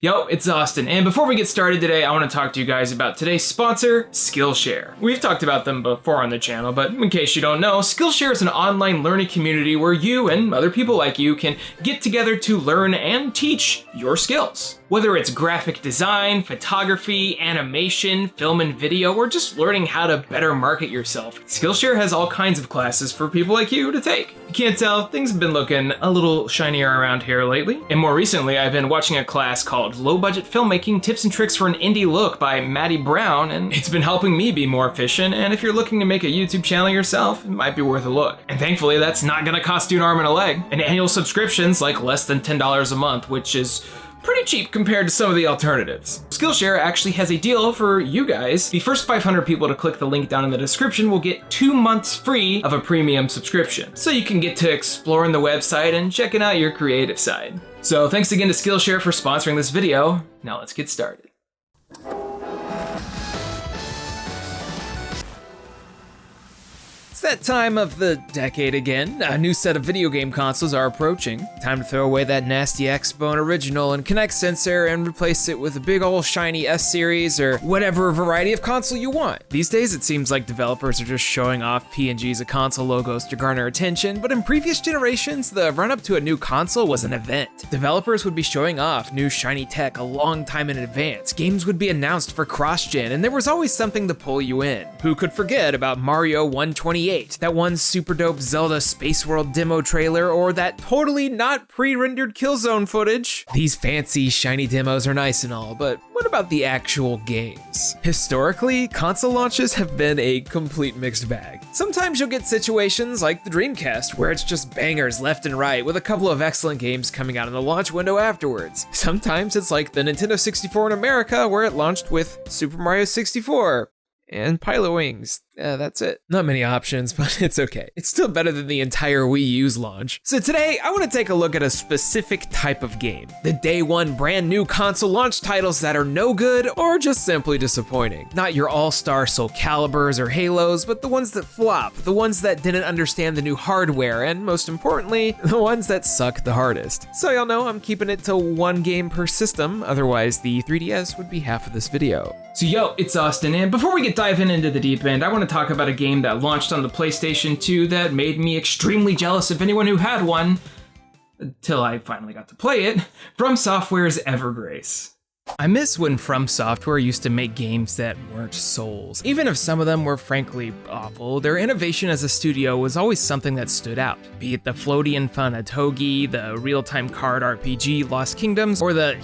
Yo, it's Austin, and before we get started today, I want to talk to you guys about today's sponsor, Skillshare. We've talked about them before on the channel, but in case you don't know, Skillshare is an online learning community where you and other people like you can get together to learn and teach your skills. Whether it's graphic design, photography, animation, film and video, or just learning how to better market yourself, Skillshare has all kinds of classes for people like you to take. You can't tell, things have been looking a little shinier around here lately. And more recently, I've been watching a class called Low Budget Filmmaking Tips and Tricks for an Indie Look by Maddie Brown, and it's been helping me be more efficient, and if you're looking to make a YouTube channel yourself, it might be worth a look. And thankfully, that's not gonna cost you an arm and a leg. An annual subscription's like less than $10 a month, which is pretty cheap compared to some of the alternatives. Skillshare actually has a deal for you guys. The first 500 people to click the link down in the description will get 2 months free of a premium subscription. So you can get to exploring the website and checking out your creative side. So thanks again to Skillshare for sponsoring this video. Now let's get started. It's that time of the decade again. A new set of video game consoles are approaching. Time to throw away that nasty Xbone original and Kinect sensor and replace it with a big ol' shiny S-series or whatever variety of console you want. These days it seems like developers are just showing off PNGs of console logos to garner attention, but in previous generations, the run-up to a new console was an event. Developers would be showing off new shiny tech a long time in advance. Games would be announced for cross-gen, and there was always something to pull you in. Who could forget about Mario 128? That one super dope Zelda Space World demo trailer, or that totally not pre-rendered Killzone footage. These fancy shiny demos are nice and all, but what about the actual games? Historically, console launches have been a complete mixed bag. Sometimes you'll get situations like the Dreamcast, where it's just bangers left and right, with a couple of excellent games coming out in the launch window afterwards. Sometimes it's like the Nintendo 64 in America, where it launched with Super Mario 64. And Pilot Wings. That's it. Not many options, but it's okay. It's still better than the entire Wii U's launch. So today, I want to take a look at a specific type of game. The day one brand new console launch titles that are no good or just simply disappointing. Not your all-star Soul Caliburs or Halos, but the ones that flop, the ones that didn't understand the new hardware, and most importantly, the ones that suck the hardest. So y'all know I'm keeping it to one game per system, otherwise the 3DS would be half of this video. So yo, it's Austin, and before we get diving into the deep end, I want to talk about a game that launched on the PlayStation 2 that made me extremely jealous of anyone who had one, until I finally got to play it, From Software's Evergrace. I miss when From Software used to make games that weren't Souls. Even if some of them were frankly awful, their innovation as a studio was always something that stood out. Be it the floaty and fun Atogi, the real-time card RPG Lost Kingdoms, or the,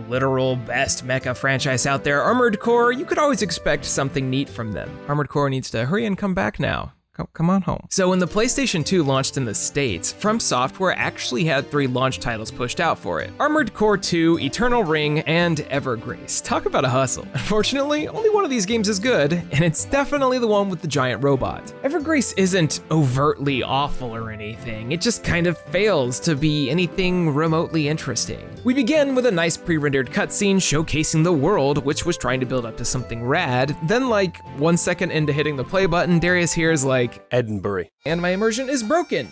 literal best mecha franchise out there, Armored Core, you could always expect something neat from them. Armored Core needs to hurry and come back now. Come on home. So when the PlayStation 2 launched in the States, From Software actually had 3 launch titles pushed out for it. Armored Core 2, Eternal Ring, and Evergrace. Talk about a hustle. Unfortunately, only one of these games is good, and it's definitely the one with the giant robot. Evergrace isn't overtly awful or anything, it just kind of fails to be anything remotely interesting. We begin with a nice pre-rendered cutscene showcasing the world, which was trying to build up to something rad. Then like 1 second into hitting the play button, Darius hears like, Edinburgh. And my immersion is broken.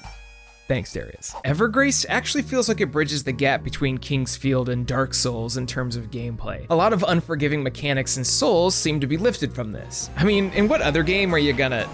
Thanks, Darius. Evergrace actually feels like it bridges the gap between King's Field and Dark Souls in terms of gameplay. A lot of unforgiving mechanics in Souls seem to be lifted from this. I mean, in what other game are you gonna...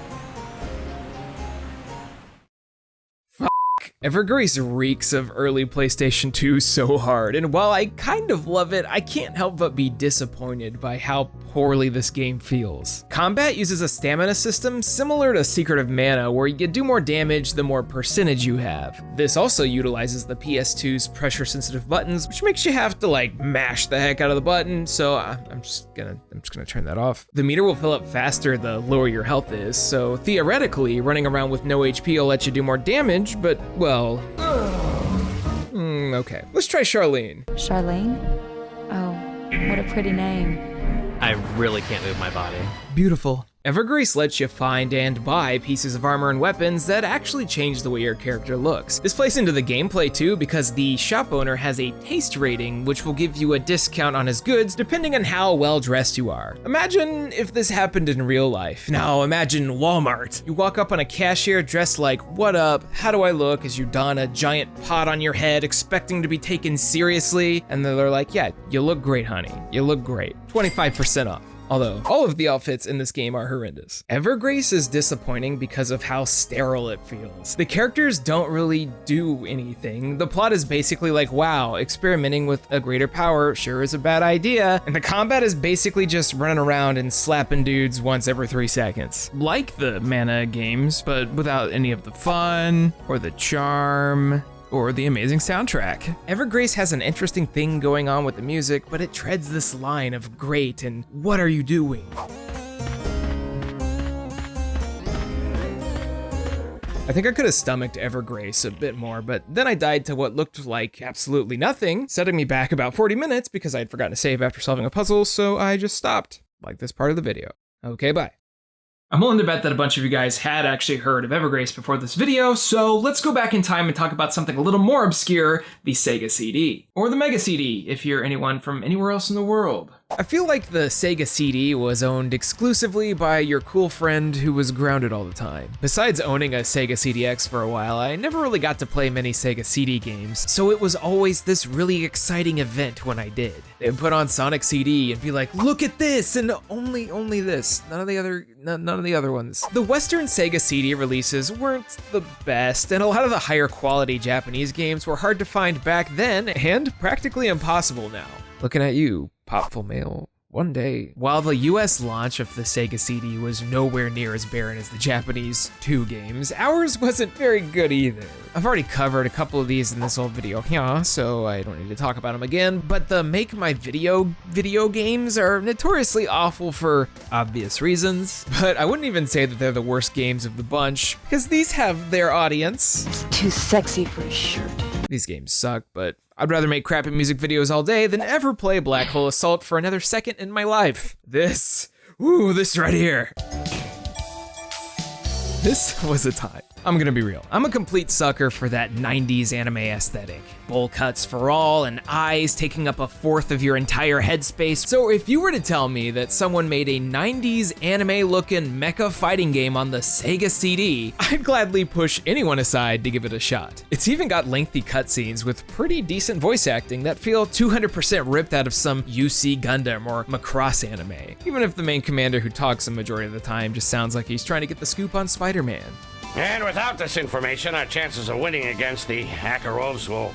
Evergrace reeks of early PlayStation 2 so hard, and while I kind of love it, I can't help but be disappointed by how poorly this game feels. Combat uses a stamina system similar to Secret of Mana, where you do more damage the more percentage you have. This also utilizes the PS2's pressure-sensitive buttons, which makes you have to mash the heck out of the button, so I'm just gonna turn that off. The meter will fill up faster the lower your health is, so theoretically, running around with no HP will let you do more damage, but, well... okay. Let's try Charlene. Charlene? Oh, what a pretty name. I really can't move my body. Beautiful. Evergrace lets you find and buy pieces of armor and weapons that actually change the way your character looks. This plays into the gameplay too, because the shop owner has a taste rating, which will give you a discount on his goods depending on how well dressed you are. Imagine if this happened in real life. Now imagine Walmart. You walk up on a cashier dressed like, "What up? How do I look?" as you don a giant pot on your head, expecting to be taken seriously, and they're like, "Yeah, you look great, honey. You look great. 25% off." Although, all of the outfits in this game are horrendous. Evergrace is disappointing because of how sterile it feels. The characters don't really do anything. The plot is basically like, wow, experimenting with a greater power sure is a bad idea, and the combat is basically just running around and slapping dudes once every 3 seconds. Like the Mana games, but without any of the fun, or the charm, or the amazing soundtrack. Evergrace has an interesting thing going on with the music, but it treads this line of great and what are you doing? I think I could have stomached Evergrace a bit more, but then I died to what looked like absolutely nothing, setting me back about 40 minutes because I had forgotten to save after solving a puzzle, so I just stopped, like this part of the video. Okay, bye. I'm willing to bet that a bunch of you guys had actually heard of Evergrace before this video, so let's go back in time and talk about something a little more obscure, the Sega CD. Or the Mega CD, if you're anyone from anywhere else in the world. I feel like the Sega CD was owned exclusively by your cool friend who was grounded all the time. Besides owning a Sega CDX for a while, I never really got to play many Sega CD games, so it was always this really exciting event when I did. They'd put on Sonic CD and be like, look at this, and only this, none of the other ones. The Western Sega CD releases weren't the best, and a lot of the higher quality Japanese games were hard to find back then, and practically impossible now. Looking at you, Popful Mail. One day. While the US launch of the Sega CD was nowhere near as barren as the Japanese 2 games, ours wasn't very good either. I've already covered a couple of these in this old video here, so I don't need to talk about them again, but the Make My video games are notoriously awful for obvious reasons, but I wouldn't even say that they're the worst games of the bunch, because these have their audience. It's too sexy for a shirt. These games suck, but I'd rather make crappy music videos all day than ever play Black Hole Assault for another second in my life. This right here. This was a time. I'm gonna be real. I'm a complete sucker for that 90s anime aesthetic. Bowl cuts for all and eyes taking up a fourth of your entire headspace. So if you were to tell me that someone made a 90s anime looking mecha fighting game on the Sega CD, I'd gladly push anyone aside to give it a shot. It's even got lengthy cutscenes with pretty decent voice acting that feel 200% ripped out of some UC Gundam or Macross anime. Even if the main commander who talks the majority of the time just sounds like he's trying to get the scoop on Spider-Man. And without this information, our chances of winning against the Akarovs will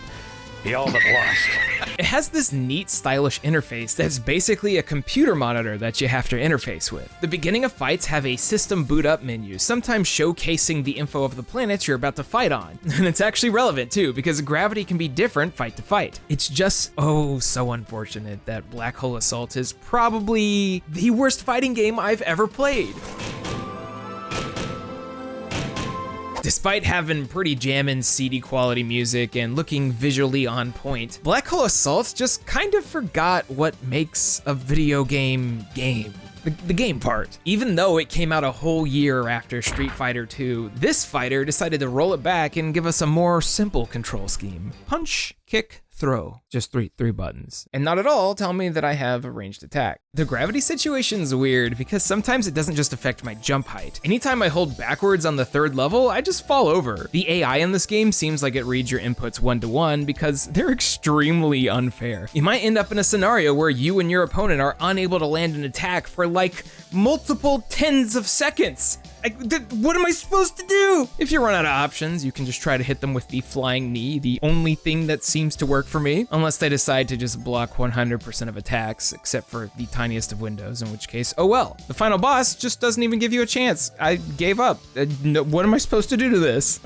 be all but lost. It has this neat, stylish interface that's basically a computer monitor that you have to interface with. The beginning of fights have a system boot up menu, sometimes showcasing the info of the planets you're about to fight on. And it's actually relevant too, because gravity can be different fight to fight. It's just, oh, so unfortunate that Black Hole Assault is probably the worst fighting game I've ever played. Despite having pretty jammin' CD quality music and looking visually on point, Black Hole Assault just kind of forgot what makes a video game game. The game part. Even though it came out a whole year after Street Fighter 2, this fighter decided to roll it back and give us a more simple control scheme. Punch, kick, throw. Just three buttons. And not at all tell me that I have a ranged attack. The gravity situation's weird because sometimes it doesn't just affect my jump height. Anytime I hold backwards on the 3rd level, I just fall over. The AI in this game seems like it reads your inputs 1-to-1 because they're extremely unfair. You might end up in a scenario where you and your opponent are unable to land an attack for like multiple tens of seconds. What am I supposed to do? If you run out of options, you can just try to hit them with the flying knee, the only thing that seems to work for me, unless they decide to just block 100% of attacks, except for the tiniest of windows, in which case, oh well. The final boss just doesn't even give you a chance. I gave up. What am I supposed to do to this?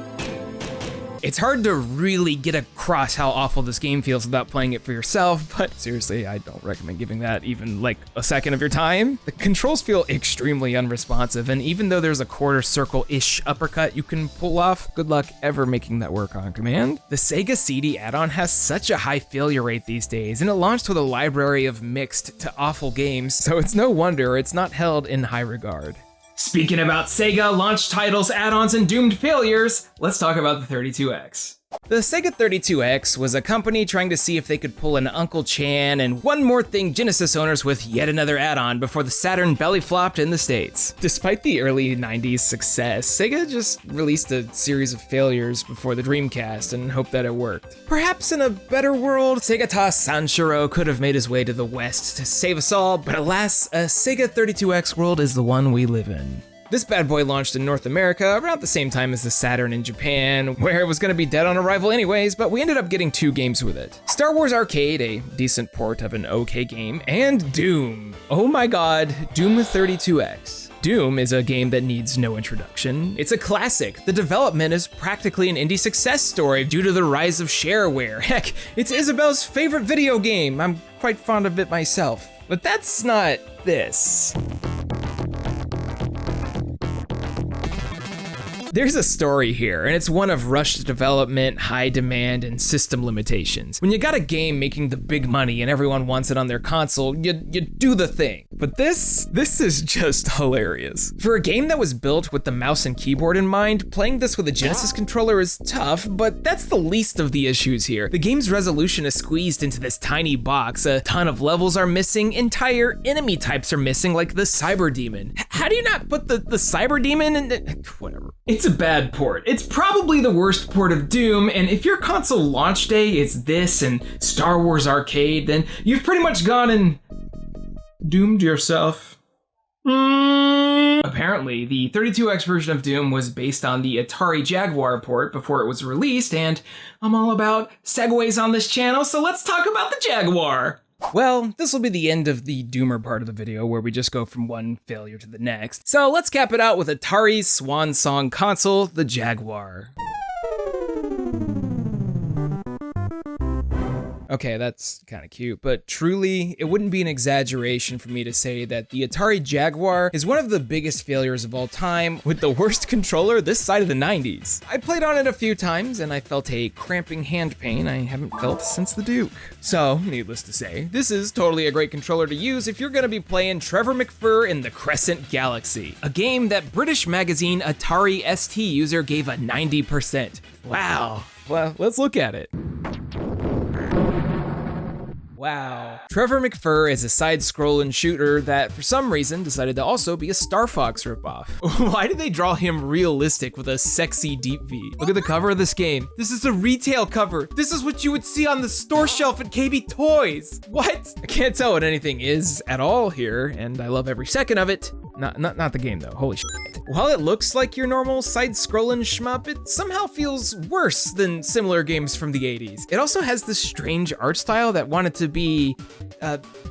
It's hard to really get across how awful this game feels without playing it for yourself, but seriously, I don't recommend giving that even like a second of your time. The controls feel extremely unresponsive, and even though there's a quarter circle-ish uppercut you can pull off, good luck ever making that work on command. The Sega CD add-on has such a high failure rate these days, and it launched with a library of mixed to awful games, so it's no wonder it's not held in high regard. Speaking about Sega, launch titles, add-ons, and doomed failures, let's talk about the 32X. The Sega 32X was a company trying to see if they could pull an Uncle Chan and One More Thing Genesis owners with yet another add-on before the Saturn belly flopped in the States. Despite the early 90s success, Sega just released a series of failures before the Dreamcast and hoped that it worked. Perhaps in a better world, Segata Sanshiro could have made his way to the West to save us all, but alas, a Sega 32X world is the one we live in. This bad boy launched in North America around the same time as the Saturn in Japan, where it was going to be dead on arrival anyways, but we ended up getting 2 games with it. Star Wars Arcade, a decent port of an okay game, and Doom. Oh my god, Doom 32X. Doom is a game that needs no introduction. It's a classic. The development is practically an indie success story due to the rise of shareware. Heck, it's Isabel's favorite video game. I'm quite fond of it myself. But that's not this. There's a story here, and it's one of rushed development, high demand, and system limitations. When you got a game making the big money and everyone wants it on their console, you do the thing. But this is just hilarious. For a game that was built with the mouse and keyboard in mind, playing this with a Genesis controller is tough, but that's the least of the issues here. The game's resolution is squeezed into this tiny box, a ton of levels are missing, entire enemy types are missing, like the Cyber Demon. How do you not put the Cyber Demon in the... whatever. It's a bad port. It's probably the worst port of Doom, and if your console launch day is this and Star Wars Arcade, then you've pretty much gone and doomed yourself. Apparently, the 32X version of Doom was based on the Atari Jaguar port before it was released, and I'm all about segues on this channel, so let's talk about the Jaguar. Well, this will be the end of the Doomer part of the video where we just go from one failure to the next. So let's cap it out with Atari's swan song console, the Jaguar. Okay, that's kind of cute, but truly, it wouldn't be an exaggeration for me to say that the Atari Jaguar is one of the biggest failures of all time, with the worst controller this side of the 90s. I played on it a few times, and I felt a cramping hand pain I haven't felt since the Duke. So, needless to say, this is totally a great controller to use if you're gonna be playing Trevor McFur in the Crescent Galaxy, a game that British magazine Atari ST user gave a 90%. Wow. Well, let's look at it. Wow. Trevor McFur is a side-scrolling shooter that, for some reason, decided to also be a Star Fox ripoff. Why did they draw him realistic with a sexy deep V? Look at the cover of this game. This is a retail cover. This is what you would see on the store shelf at KB Toys. What? I can't tell what anything is at all here, and I love every second of it. Not the game though, holy shit. While it looks like your normal side-scrolling shmup, it somehow feels worse than similar games from the 80s. It also has this strange art style that wanted to be,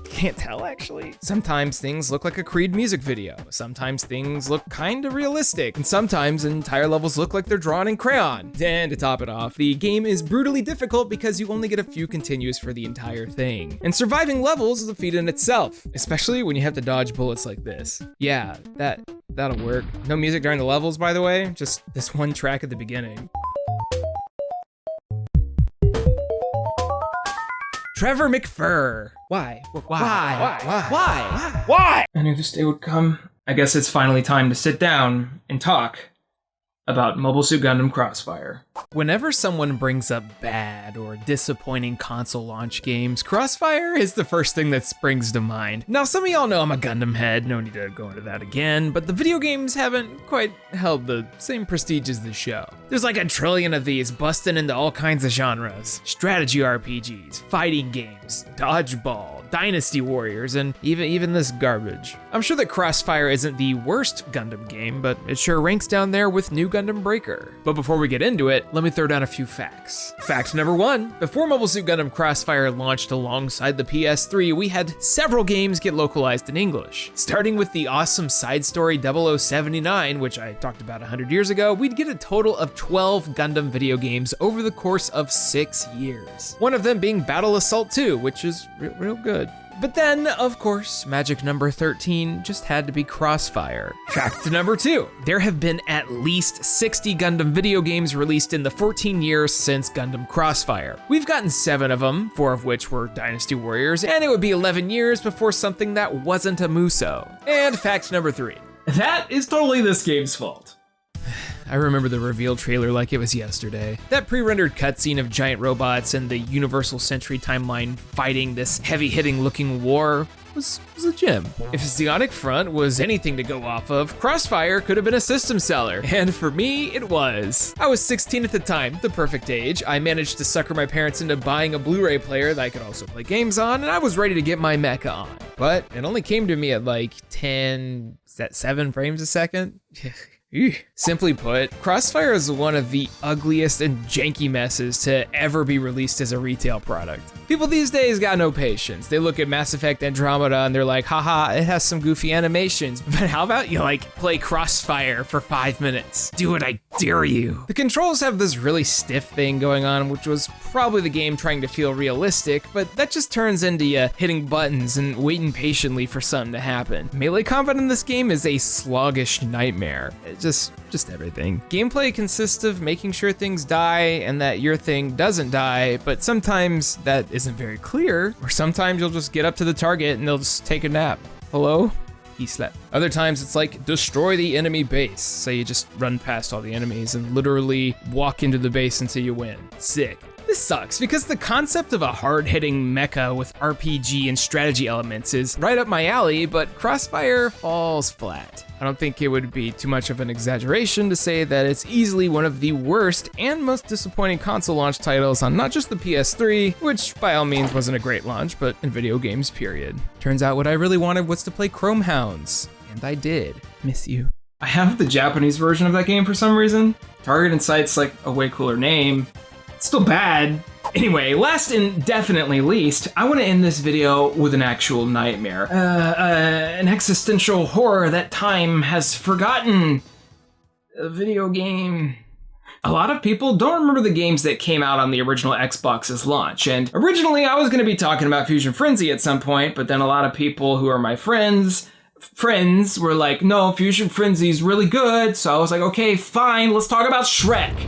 can't tell actually. Sometimes things look like a Creed music video. Sometimes things look kinda realistic. And sometimes entire levels look like they're drawn in crayon. And to top it off, the game is brutally difficult because you only get a few continues for the entire thing. And surviving levels is a feat in itself, especially when you have to dodge bullets like this. Yeah, that'll work. No music during the levels, by the way, just this one track at the beginning. Trevor McFur. Why? Why? I knew this day would come. I guess it's finally time to sit down and talk about Mobile Suit Gundam Crossfire. Whenever someone brings up bad or disappointing console launch games, Crossfire is the first thing that springs to mind. Now, some of y'all know I'm a Gundam head, no need to go into that again, but the video games haven't quite held the same prestige as the show. There's like a trillion of these busting into all kinds of genres. Strategy RPGs, fighting games, dodgeball, Dynasty Warriors, and even this garbage. I'm sure that Crossfire isn't the worst Gundam game, but it sure ranks down there with New Gundam Breaker. But before we get into it, let me throw down a few facts. Fact number 1, before Mobile Suit Gundam Crossfire launched alongside the PS3, we had several games get localized in English. Starting with the awesome side story 0079, which I talked about 100 years ago, we'd get a total of 12 Gundam video games over the course of 6 years. One of them being Battle Assault 2, which is real good. But then, of course, magic number 13 just had to be Crossfire. Fact number 2, there have been at least 60 Gundam video games released in the 14 years since Gundam Crossfire. We've gotten 7 of them, 4 of which were Dynasty Warriors, and it would be 11 years before something that wasn't a Muso. And fact number 3, That is totally this game's fault. I remember the reveal trailer like it was yesterday. That pre-rendered cutscene of giant robots and the Universal Century timeline fighting this heavy-hitting looking war was a gem. If Zeonic Front was anything to go off of, Crossfire could have been a system seller, and for me, it was. I was 16 at the time, the perfect age. I managed to sucker my parents into buying a Blu-ray player that I could also play games on, and I was ready to get my mecha on. But it only came to me at like 7 frames a second? Simply put, Crossfire is one of the ugliest and janky messes to ever be released as a retail product. People these days got no patience. They look at Mass Effect Andromeda and they're like, haha, it has some goofy animations, but how about you play Crossfire for 5 minutes? Do it, I dare you. The controls have this really stiff thing going on, which was probably the game trying to feel realistic, but that just turns into you hitting buttons and waiting patiently for something to happen. Melee combat in this game is a sluggish nightmare. Just everything. Gameplay consists of making sure things die and that your thing doesn't die, but sometimes that isn't very clear, or sometimes you'll just get up to the target and they'll just take a nap. Hello? He slept. Other times it's like, destroy the enemy base. So you just run past all the enemies and literally walk into the base until you win. Sick. This sucks because the concept of a hard-hitting mecha with RPG and strategy elements is right up my alley, but Crossfire falls flat. I don't think it would be too much of an exaggeration to say that it's easily one of the worst and most disappointing console launch titles on not just the PS3, which by all means wasn't a great launch, but in video games, period. Turns out what I really wanted was to play Chrome Hounds, and I did. Miss you. I have the Japanese version of that game for some reason. Target and Sight's like a way cooler name. It's still bad. Anyway, last and definitely least, I want to end this video with an actual nightmare. An existential horror that time has forgotten. A video game. A lot of people don't remember the games that came out on the original Xbox's launch, and originally I was going to be talking about Fusion Frenzy at some point, but then a lot of people who are my friends were like, no, Fusion Frenzy's really good, so I was like, okay, fine, let's talk about Shrek.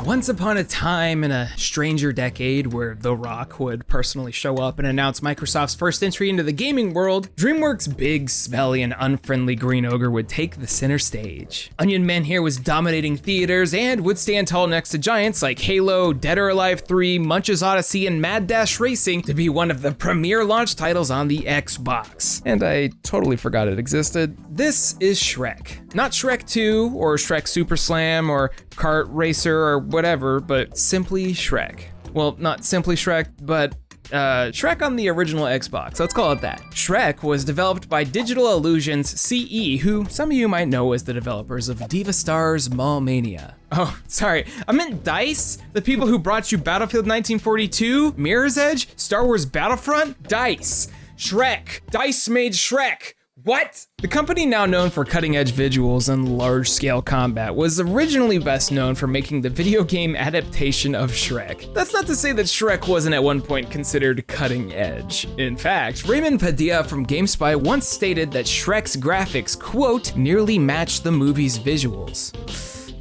Once upon a time in a stranger decade where The Rock would personally show up and announce Microsoft's first entry into the gaming world, DreamWorks' big, smelly, and unfriendly green ogre would take the center stage. Onion Man here was dominating theaters and would stand tall next to giants like Halo, Dead or Alive 3, Munch's Odyssey, and Mad Dash Racing to be one of the premier launch titles on the Xbox. And I totally forgot it existed. This is Shrek. Not Shrek 2 or Shrek Super Slam or Kart Racer or whatever, but simply Shrek. Well, not simply Shrek, but Shrek on the original Xbox, let's call it that. Shrek was developed by Digital Illusions CE, who some of you might know as the developers of Diva Star's Mall Mania. Oh, sorry, I meant DICE, the people who brought you Battlefield 1942, Mirror's Edge, Star Wars Battlefront, DICE. Shrek, DICE made Shrek. What? The company, now known for cutting-edge visuals and large-scale combat, was originally best known for making the video game adaptation of Shrek. That's not to say that Shrek wasn't at one point considered cutting-edge. In fact, Raymond Padilla from GameSpy once stated that Shrek's graphics, quote, nearly matched the movie's visuals.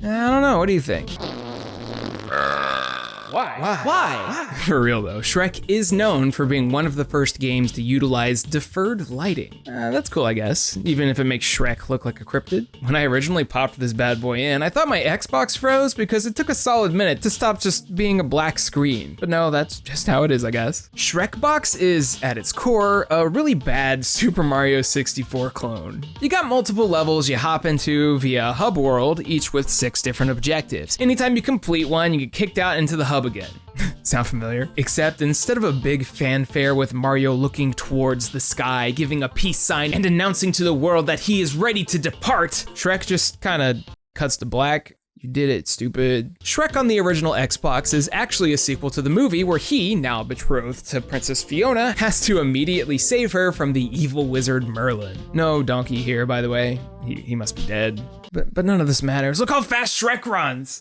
I don't know, what do you think? Why? For real though, Shrek is known for being one of the first games to utilize deferred lighting. That's cool, I guess, even if it makes Shrek look like a cryptid. When I originally popped this bad boy in, I thought my Xbox froze because it took a solid minute to stop just being a black screen. But no, that's just how it is, I guess. Shrekbox is, at its core, a really bad Super Mario 64 clone. You got multiple levels you hop into via hub world, each with 6 different objectives. Anytime you complete one, you get kicked out into the hub again. Sound familiar? Except instead of a big fanfare with Mario looking towards the sky, giving a peace sign and announcing to the world that he is ready to depart, Shrek just kinda cuts to black. You did it, stupid. Shrek on the original Xbox is actually a sequel to the movie where he, now betrothed to Princess Fiona, has to immediately save her from the evil wizard Merlin. No donkey here, by the way. He must be dead. But none of this matters. Look how fast Shrek runs!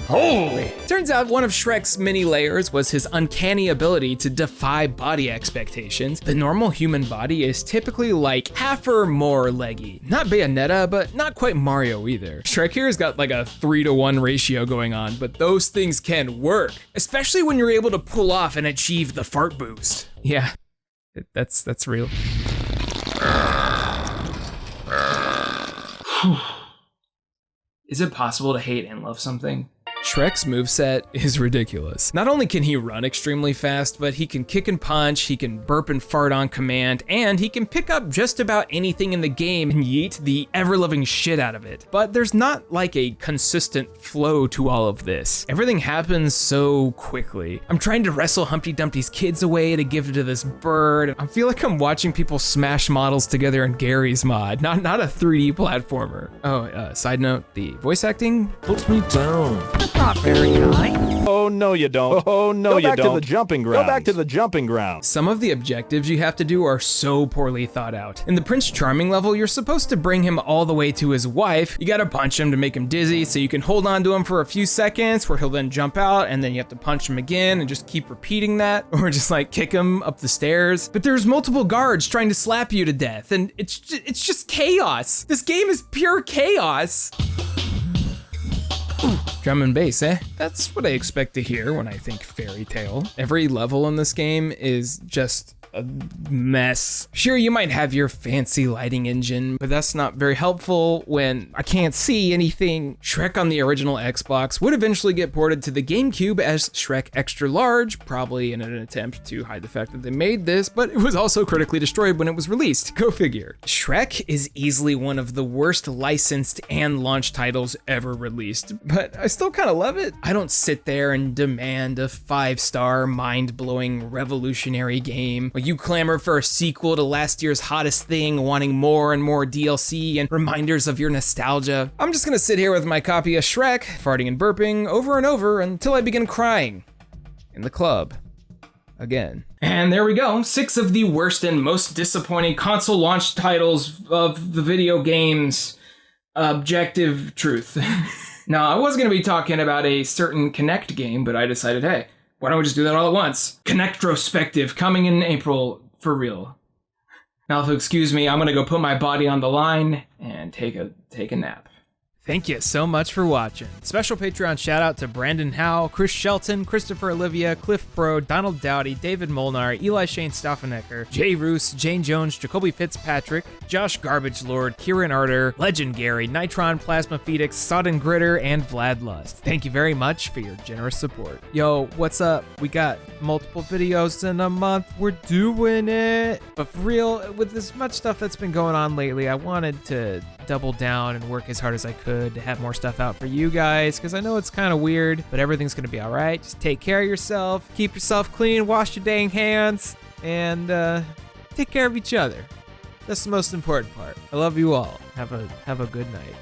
Holy! Turns out one of Shrek's many layers was his uncanny ability to defy body expectations. The normal human body is typically like half or more leggy. Not Bayonetta, but not quite Mario either. Shrek here has got like a 3-to-1 ratio going on, but those things can work. Especially when you're able to pull off and achieve the fart boost. Yeah, that's real. Is it possible to hate and love something? Shrek's moveset is ridiculous. Not only can he run extremely fast, but he can kick and punch, he can burp and fart on command, and he can pick up just about anything in the game and yeet the ever-loving shit out of it. But there's not like a consistent flow to all of this. Everything happens so quickly. I'm trying to wrestle Humpty Dumpty's kids away to give to this bird. I feel like I'm watching people smash models together in Gary's mod, not a 3D platformer. Oh, side note, the voice acting Put me down. Not very high. Oh, no, you don't. Oh, no, you don't. Go back to the jumping ground. Go back to the jumping ground. Some of the objectives you have to do are so poorly thought out. In the Prince Charming level, you're supposed to bring him all the way to his wife. You gotta punch him to make him dizzy, so you can hold on to him for a few seconds where he'll then jump out, and then you have to punch him again and just keep repeating that, or just like kick him up the stairs. But there's multiple guards trying to slap you to death, and it's just chaos. This game is pure chaos. Drum and bass, eh? That's what I expect to hear when I think fairy tale. Every level in this game is just a mess. Sure, you might have your fancy lighting engine, but that's not very helpful when I can't see anything. Shrek on the original Xbox would eventually get ported to the GameCube as Shrek Extra Large, probably in an attempt to hide the fact that they made this, but it was also critically destroyed when it was released. Go figure. Shrek is easily one of the worst licensed and launch titles ever released, but I still kind of love it. I don't sit there and demand a 5-star, mind-blowing, revolutionary game. You clamor for a sequel to last year's hottest thing, wanting more and more DLC and reminders of your nostalgia. I'm just gonna sit here with my copy of Shrek, farting and burping over and over until I begin crying. In the club. Again. And there we go, 6 of the worst and most disappointing console launch titles of the video game's objective truth. Now, I was gonna be talking about a certain Kinect game, but I decided, hey, why don't we just do that all at once? Kinectrospective coming in April for real. Now, if you'll excuse me, I'm gonna go put my body on the line and take a nap. Thank you so much for watching. Special Patreon shout out to Brandon Howe, Chris Shelton, Christopher Olivia, Cliff Bro, Donald Dowdy, David Molnar, Eli Shane Staufenecker, Jay Roos, Jane Jones, Jacoby Fitzpatrick, Josh Garbage Lord, Kieran Arter, Legend Gary, Nitron Plasma Phoenix, Sodden Gritter, and Vlad Lust. Thank you very much for your generous support. Yo, what's up? We got multiple videos in a month. We're doing it. But for real, with as much stuff that's been going on lately, I wanted to double down and work as hard as I could to have more stuff out for you guys, because I know it's kind of weird, but everything's gonna be all right. Just take care of yourself, keep yourself clean, wash your dang hands, and take care of each other. That's the most important part. I love you all. Have a good night.